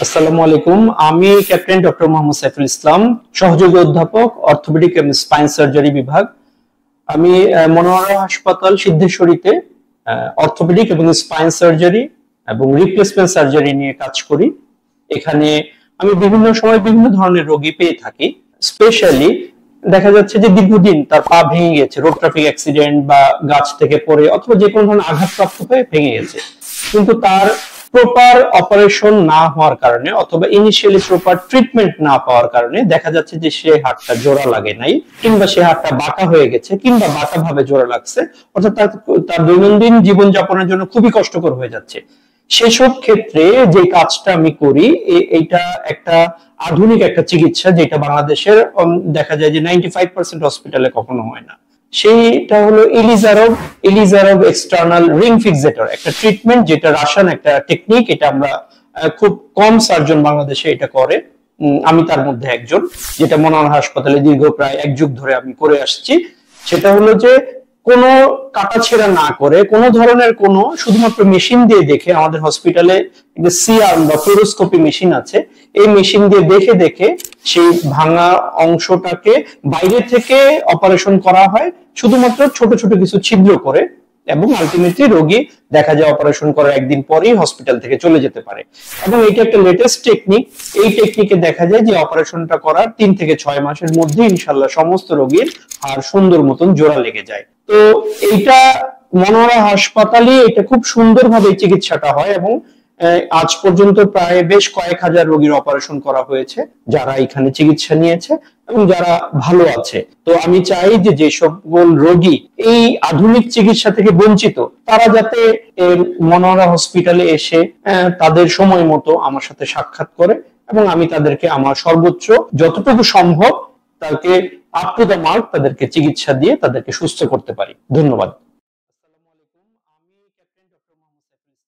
আসসালামু আলাইকুম। আমি ক্যাপ্টেন ডক্টর মোহাম্মদ সাইফুল ইসলাম, সহযোগী অধ্যাপক, অর্থোপেডিক এবং স্পাইন সার্জারি বিভাগ। আমি মনোয়ারা হাসপাতাল সিদ্ধেশ্বরীতে অর্থোপেডিক এবং স্পাইন সার্জারি এবং রিপ্লেসমেন্ট সার্জারি নিয়ে কাজ করি। এখানে আমি বিভিন্ন সময় বিভিন্ন ধরনের রোগী পেয়ে থাকি। স্পেশালি দেখা যাচ্ছে যে দীর্ঘদিন তার পা ভেঙে গেছে, রোড ট্রাফিক অ্যাক্সিডেন্ট বা গাছ থেকে পড়ে অথবা যে কোনো ধরনের আঘাতপ্রাপ্ত হয়ে ভেঙে গেছে, কিন্তু তার প্রপার অপারেশন না হওয়ার কারণে অথবা ইনিশিয়ালি প্রপার ট্রিটমেন্ট না পাওয়ার কারণে দেখা যাচ্ছে যে সে হাতটা জোড়া লাগে নাই, কিংবা সে হাতটা বাঁকা হয়ে গেছে, কিংবা বাঁকা ভাবে জোড়া লাগছে, অর্থাৎ তার দৈনন্দিন জীবনযাপনের জন্য খুবই কষ্টকর হয়ে যাচ্ছে। সেসব ক্ষেত্রে যে কাজটা আমি করি, এইটা একটা আধুনিক একটা চিকিৎসা, যেটা বাংলাদেশের দেখা যায় যে 95% হসপিটালে কখনো হয় না। সেইটা হলো ইলিজারভ এক্সটার্নাল রিং ফিক্সেটর, একটা ট্রিটমেন্ট, যেটা রাশিয়ান একটা টেকনিক। এটা আমরা খুব কম সার্জন বাংলাদেশে এটা করে, আমি তার মধ্যে একজন, যেটা মনোয়ারা হাসপাতালে দীর্ঘ প্রায় 1 যুগ ধরে আমি করে আসছি। সেটা হলো যে কোনো কাটাছেঁড়া না করে, কোনো ধরনের কোনো, শুধুমাত্র মেশিন দিয়ে দেখে, আমাদের হসপিটালে সিআরএম বা ফ্লোরোস্কোপি মেশিন আছে, এই মেশিন দিয়ে দেখে দেখে সেই ভাঙা অংশটাকে বাইরে থেকে অপারেশন করা হয়, শুধুমাত্র ছোট ছোট কিছু ছিদ্র করে, এবং আলটিমেটলি রোগী দেখা যায় অপারেশন করার 1 দিন পরেই হসপিটাল থেকে চলে যেতে পারে। এবং এটা একটা লেটেস্ট টেকনিক। এই টেকনিকে দেখা যায় যে অপারেশনটা করার 3 থেকে 6 মাসের মধ্যে ইনশাআল্লাহ সমস্ত রোগীর আর সুন্দর মতন জোড়া লেগে যায়। তো এইটা মনোয়ারা হাসপাতালে এটা খুব সুন্দরভাবে চিকিৎসাটা হয়, এবং আজ পর্যন্ত প্রায় বেশ কয়েক হাজার রোগীর অপারেশন করা হয়েছে যারা এখানে চিকিৎসা নিয়েছে এবং যারা ভালো আছে। তো আমি চাই যে যে সকল রোগী এই আধুনিক চিকিৎসা থেকে বঞ্চিত, তারা যাতে মনোয়ারা হসপিটালে এসে তাদের সময় মতো আমার সাথে সাক্ষাৎ করে, এবং আমি তাদেরকে আমার সর্বোচ্চ যতটুকু সম্ভব তাকে আপ টু দ্য মার্ক তাদেরকে চিকিৎসা দিয়ে তাদেরকে সুস্থ করতে পারি। ধন্যবাদ।